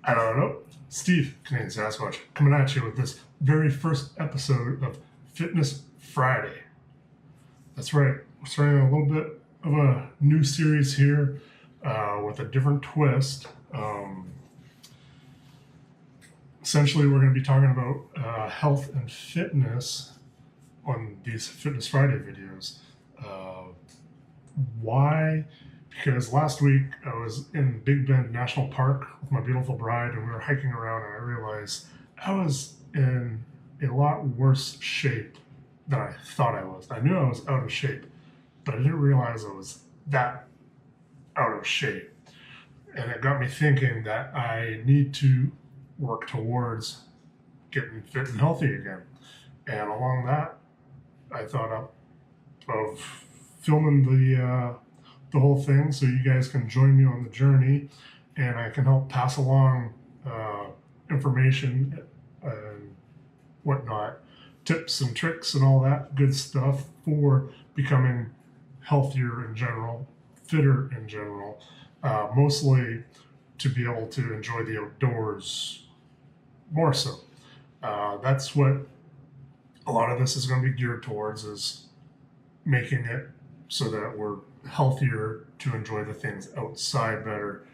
I don't know. Steve, Canadian Sasquatch, coming at you with this very first episode of Fitness Friday. That's right. We're starting a little bit of a new series here with a different twist. Essentially, we're going to be talking about health and fitness on these Fitness Friday videos. Why? Because last week I was in Big Bend National Park with my beautiful bride, and we were hiking around, and I realized I was in a lot worse shape than I thought I was. I knew I was out of shape, but I didn't realize I was that out of shape. And it got me thinking that I need to work towards getting fit and healthy again. And along that, I thought of filming the whole thing so you guys can join me on the journey, and I can help pass along information and whatnot, tips and tricks and all that good stuff for becoming healthier in general, fitter in general, mostly to be able to enjoy the outdoors more so. That's what a lot of this is going to be geared towards, is making it so that we're healthier to enjoy the things outside better,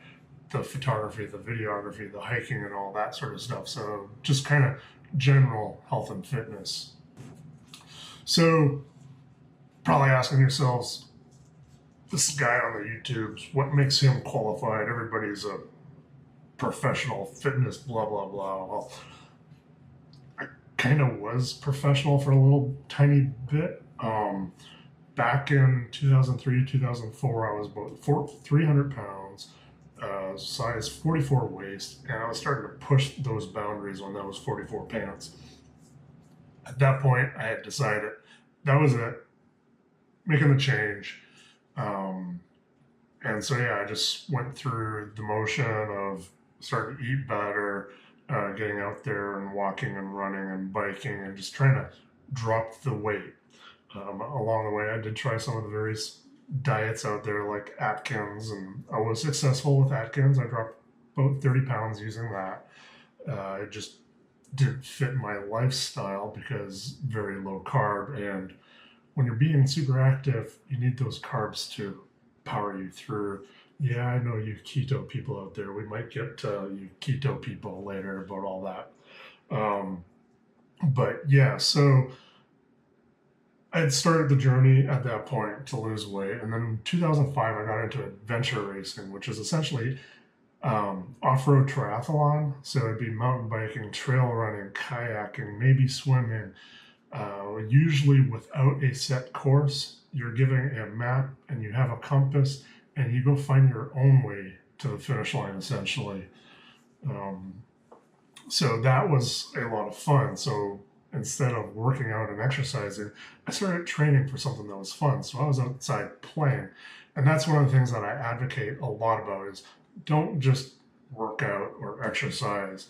the photography, the videography, the hiking, and all that sort of stuff. So just kind of general health and fitness. So probably asking yourselves, this guy on the YouTubes, what makes him qualified? Everybody's a professional fitness, blah, blah, blah. Well, I kind of was professional for a little tiny bit. Back in 2003, 2004, I was about 300 pounds, size 44 waist, and I was starting to push those boundaries when that was 44 pants. At that point, I had decided that was it, making the change. And so, yeah, I just went through the motion of starting to eat better, getting out there and walking and running and biking and just trying to drop the weight. Along the way, I did try some of the various diets out there like Atkins, and I was successful with Atkins. I dropped about 30 pounds using that. It just didn't fit my lifestyle because very low carb, and when you're being super active, you need those carbs to power you through. Yeah, I know you keto people out there. We might get to you keto people later about all that. But yeah, so I had started the journey at that point to lose weight. And then in 2005, I got into adventure racing, which is essentially off-road triathlon. So it'd be mountain biking, trail running, kayaking, maybe swimming, usually without a set course. You're given a map and you have a compass, and you go find your own way to the finish line, essentially. So that was a lot of fun. So instead of working out and exercising, I started training for something that was fun. So I was outside playing. And that's one of the things that I advocate a lot about, is don't just work out or exercise.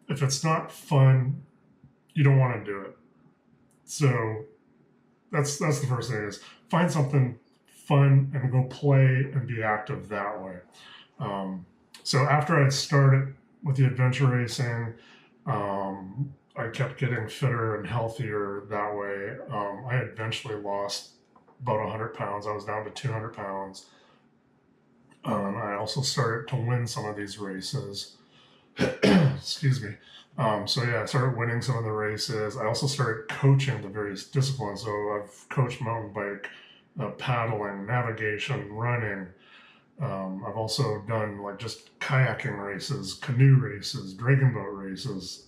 If it's not fun, you don't want to do it. So that's the first thing, is find something fun and go play and be active that way. So after I started with the adventure racing, I kept getting fitter and healthier that way. I eventually lost about 100 pounds. I was down to 200 pounds. I also started to win some of these races. Excuse me. So yeah, I started winning some of the races. I also started coaching the various disciplines. So I've coached mountain bike, paddling, navigation, running. I've also done like just kayaking races, canoe races, dragon boat races,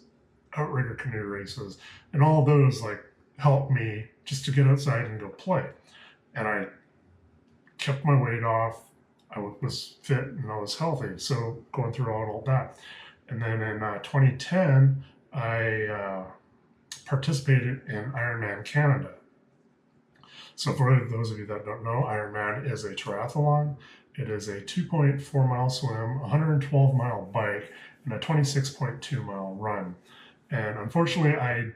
outrigger canoe races, and all those like helped me just to get outside and go play. And I kept my weight off. I was fit and I was healthy. So going through all that. And then in 2010, I participated in Ironman Canada. So for those of you that don't know, Ironman is a triathlon. It is a 2.4 mile swim, 112 mile bike, and a 26.2 mile run. And unfortunately, I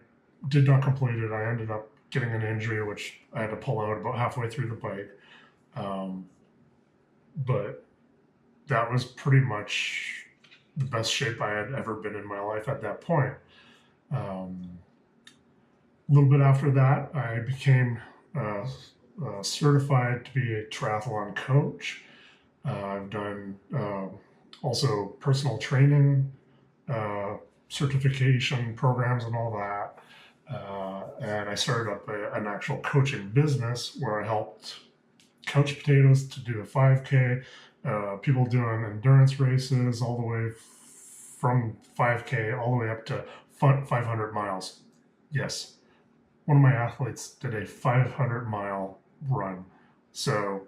did not complete it. I ended up getting an injury, which I had to pull out about halfway through the bike. But that was pretty much the best shape I had ever been in my life at that point. Um, a little bit after that, I became certified to be a triathlon coach. I've done also personal training, uh, certification programs, and all that. And I started up an actual coaching business where I helped couch potatoes to do a 5K, people doing endurance races all the way from 5K all the way up to 500 miles. Yes, one of my athletes did a 500-mile run. So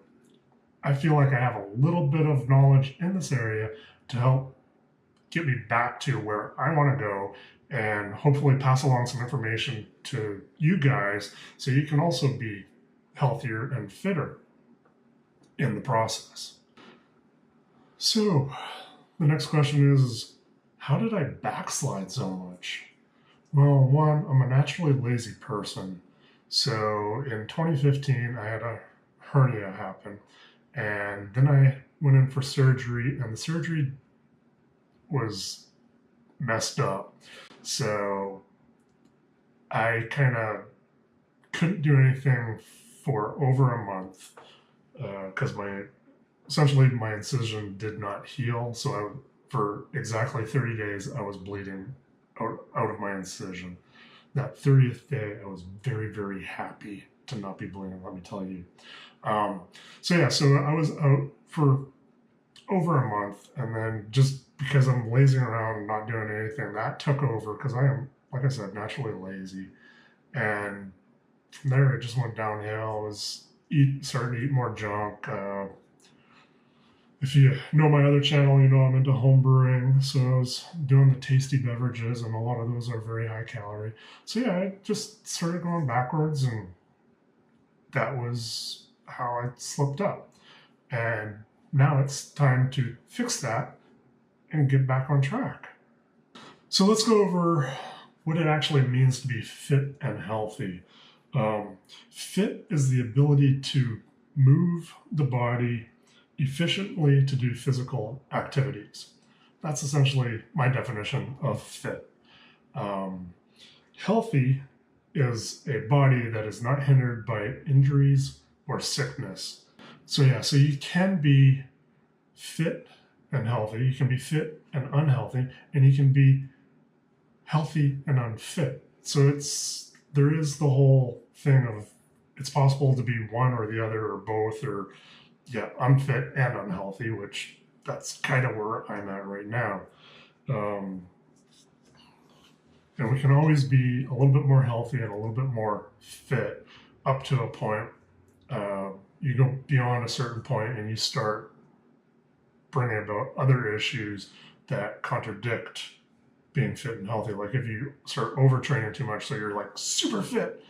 I feel like I have a little bit of knowledge in this area to help get me back to where I want to go and hopefully pass along some information to you guys so you can also be healthier and fitter in the process. So the next question is how did I backslide so much? Well, one, I'm a naturally lazy person. So in 2015, I had a hernia happen, and then I went in for surgery, and the surgery was messed up. So I kind of couldn't do anything for over a month because essentially my incision did not heal. So for exactly 30 days, I was bleeding out of my incision. That 30th day, I was very, very happy to not be bleeding, let me tell you. So I was out for over a month, and then just because I'm lazing around and not doing anything, that took over because I am, like I said, naturally lazy. And from there, it just went downhill. I was starting to eat more junk. If you know my other channel, you know I'm into home brewing. So I was doing the tasty beverages, and a lot of those are very high calorie. So yeah, I just started going backwards, and that was how I slipped up. And now it's time to fix that and get back on track. So let's go over what it actually means to be fit and healthy. Fit is the ability to move the body efficiently to do physical activities. That's essentially my definition of fit. Healthy is a body that is not hindered by injuries or sickness. So you can be fit and healthy, you can be fit and unhealthy, and you can be healthy and unfit. So there is the whole thing of it's possible to be one or the other or both, or unfit and unhealthy, which that's kind of where I'm at right now. And we can always be a little bit more healthy and a little bit more fit up to a point. You go beyond a certain point and you start bringing about other issues that contradict being fit and healthy. Like if you start overtraining too much, so you're like super fit,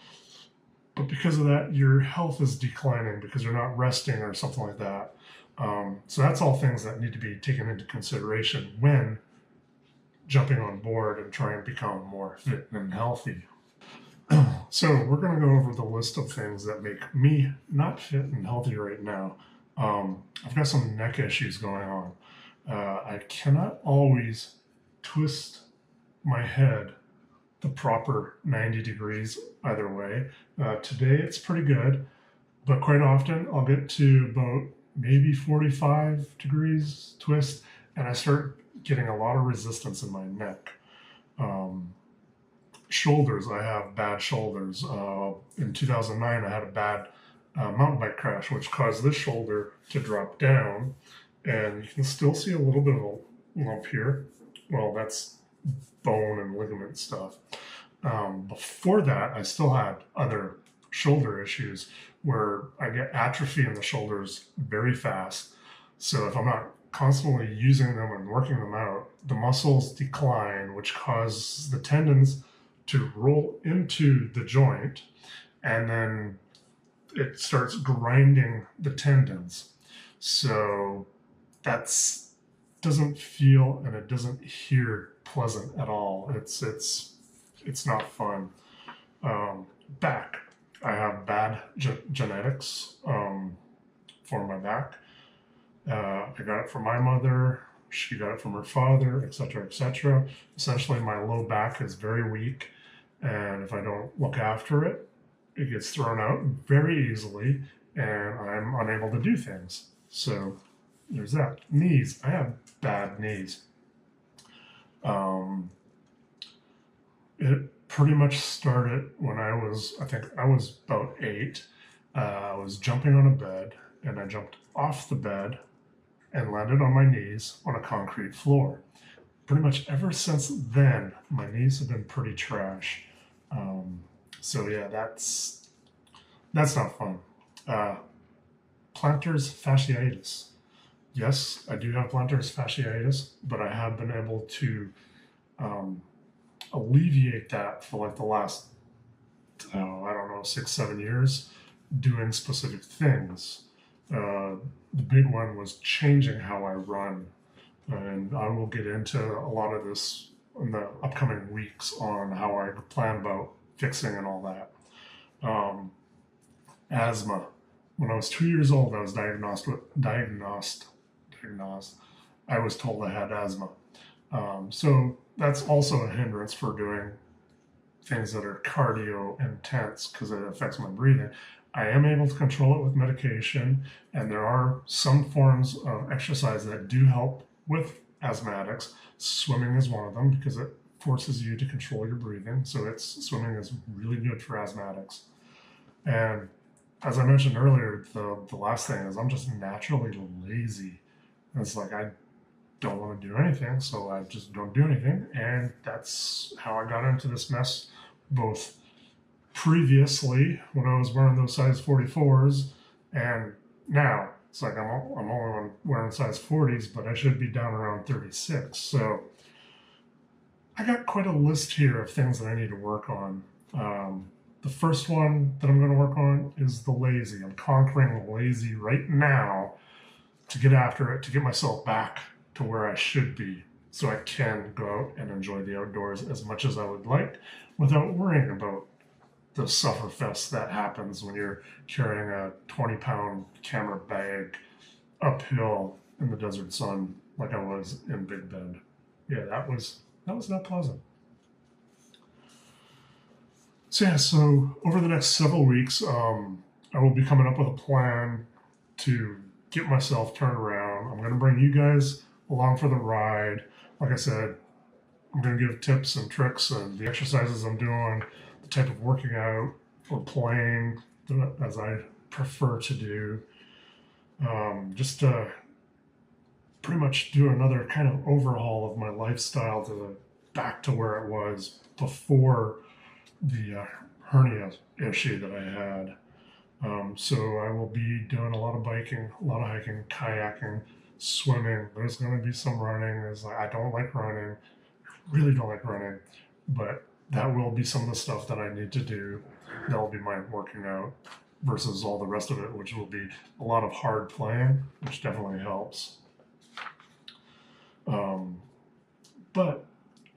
but because of that, your health is declining because you're not resting or something like that. So that's all things that need to be taken into consideration when jumping on board and trying to become more fit and healthy. So we're going to go over the list of things that make me not fit and healthy right now. I've got some neck issues going on. I cannot always twist my head the proper 90 degrees either way. Today it's pretty good, but quite often I'll get to about maybe 45 degrees twist and I start getting a lot of resistance in my neck. Shoulders, I have bad shoulders. In 2009, I had a bad mountain bike crash, which caused this shoulder to drop down, and you can still see a little bit of a lump here. Well, that's bone and ligament stuff. Before that, I still had other shoulder issues where I get atrophy in the shoulders very fast. So if I'm not constantly using them and working them out, the muscles decline, which causes the tendons to roll into the joint, and then it starts grinding the tendons. So that's doesn't feel and it doesn't hear pleasant at all. It's not fun. Back, I have bad genetics for my back. I got it from my mother. she got it from her father, etc., etc. Essentially, my low back is very weak, and if I don't look after it, it gets thrown out very easily, and I'm unable to do things. So there's that. Knees. I have bad knees. Um, it pretty much started when I think I was about 8. I was jumping on a bed, and I jumped off the bed and landed on my knees on a concrete floor. Pretty much ever since then, my knees have been pretty trash. Um, so yeah, that's not fun. Uh, Plantar fasciitis. Yes, I do have plantar fasciitis, but I have been able to um, alleviate that for like the last, I don't know, 6, 7 years, doing specific things. The big one was changing how I run, and I will get into a lot of this in the upcoming weeks on how I plan about fixing and all that. Asthma. When I was 2 years old, I was diagnosed. I was told I had asthma. So that's also a hindrance for doing things that are cardio intense because it affects my breathing. I am able to control it with medication, and there are some forms of exercise that do help with asthmatics. Swimming is one of them because it forces you to control your breathing. So swimming is really good for asthmatics. And as I mentioned earlier, the last thing is I'm just naturally lazy. And it's like I don't want to do anything, so I just don't do anything. And that's how I got into this mess, both previously when I was wearing those size 44s and now. It's like I'm only wearing size 40s, but I should be down around 36. So I got quite a list here of things that I need to work on. The first one that I'm going to work on is the lazy. I'm conquering the lazy right now to get after it, to get myself back to where I should be so I can go out and enjoy the outdoors as much as I would like without worrying about the sufferfest that happens when you're carrying a 20-pound camera bag uphill in the desert sun like I was in Big Bend. Yeah, that was not pleasant. So over the next several weeks, I will be coming up with a plan to get myself turned around. I'm going to bring you guys along for the ride. Like I said, I'm going to give tips and tricks and the exercises I'm doing, the type of working out or playing as I prefer to do. Just to pretty much do another kind of overhaul of my lifestyle back to where it was before the hernia issue that I had. So I will be doing a lot of biking, a lot of hiking, kayaking, swimming. There's going to be some running. I don't like running. I really don't like running, but that will be some of the stuff that I need to do. That will be my working out versus all the rest of it, which will be a lot of hard playing, which definitely helps. But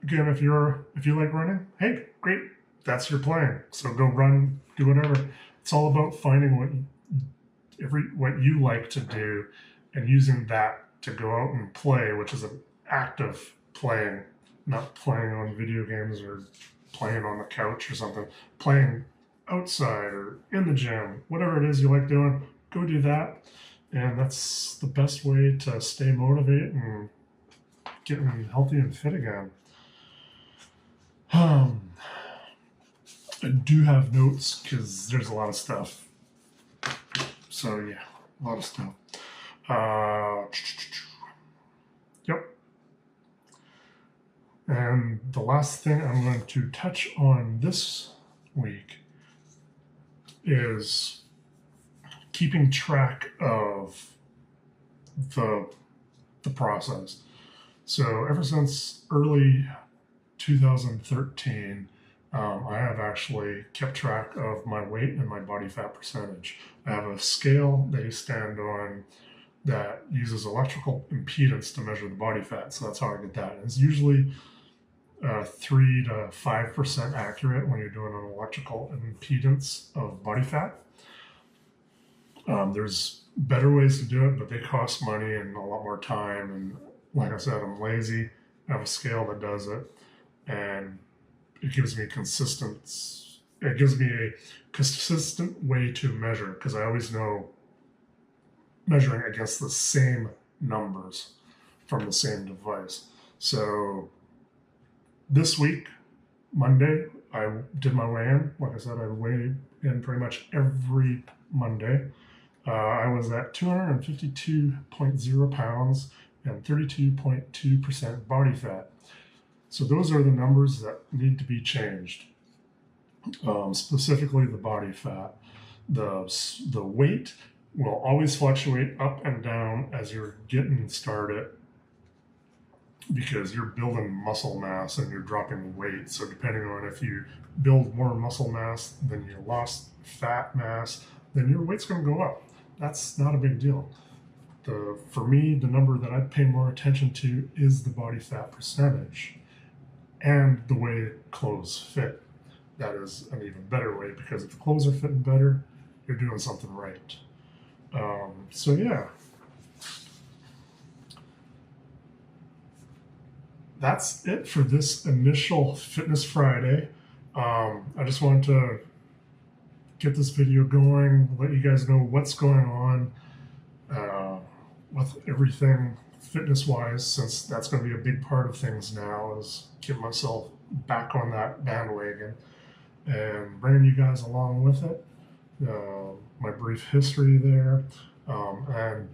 again, if you like running, hey, great. That's your plan. So go run, do whatever. It's all about finding what you like to do and using that to go out and play, which is an active playing, not playing on video games or playing on the couch or something. Playing outside or in the gym, whatever it is you like doing, go do that. And that's the best way to stay motivated and getting healthy and fit again. I do have notes because there's a lot of stuff. So yeah, a lot of stuff. Yep. And the last thing I'm going to touch on this week is keeping track of the process. So ever since early 2013, I have actually kept track of my weight and my body fat percentage. I have a scale that you stand on that uses electrical impedance to measure the body fat. So that's how I get that. It's usually 3 to 5% accurate when you're doing an electrical impedance of body fat. There's better ways to do it, but they cost money and a lot more time and like I said, I'm lazy. I have a scale that does it, and it gives me It gives me a consistent way to measure because I always know measuring against the same numbers from the same device. So this week, Monday, I did my weigh-in. Like I said, I weigh in pretty much every Monday. I was at 252.0 pounds and 32.2% body fat. So those are the numbers that need to be changed. Specifically the body fat. The weight will always fluctuate up and down as you're getting started because you're building muscle mass and you're dropping weight. So depending on if you build more muscle mass than you lost fat mass, then your weight's going to go up. That's not a big deal. For me, the number that I pay more attention to is the body fat percentage and the way clothes fit. That is an even better way because if the clothes are fitting better, you're doing something right. So yeah, that's it for this initial Fitness Friday. I just wanted to get this video going, let you guys know what's going on with everything fitness-wise, since that's going to be a big part of things now, is get myself back on that bandwagon and bringing you guys along with it. My brief history there. And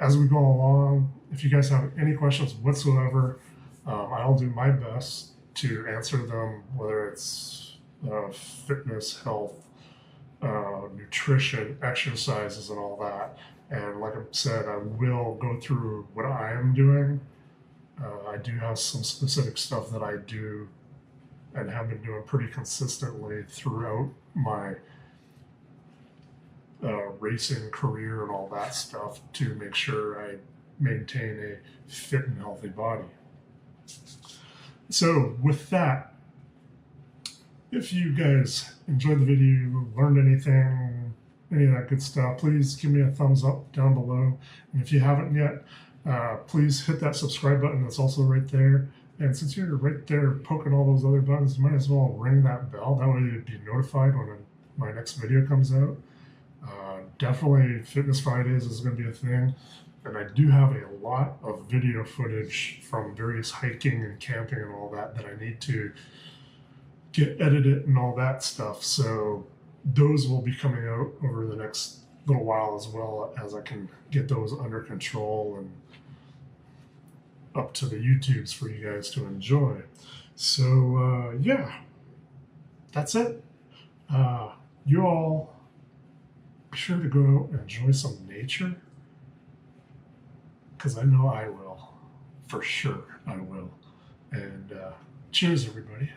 as we go along, if you guys have any questions whatsoever, I'll do my best to answer them, whether it's fitness, health, nutrition, exercises, and all that. And like I said, I will go through what I am doing. I do have some specific stuff that I do and have been doing pretty consistently throughout my racing career and all that stuff to make sure I maintain a fit and healthy body. So with that, if you guys enjoyed the video, learned anything, any of that good stuff, please give me a thumbs up down below. And if you haven't yet, please hit that subscribe button that's also right there. And since you're right there poking all those other buttons, you might as well ring that bell. That way you'd be notified when my next video comes out. Definitely Fitness Fridays is going to be a thing. And I do have a lot of video footage from various hiking and camping and all that I need to get edited and all that stuff. So those will be coming out over the next little while as well, as I can get those under control and up to the YouTubes for you guys to enjoy. So yeah, that's it. You all be sure to go out and enjoy some nature, because I know I will. For sure I will. And cheers, everybody.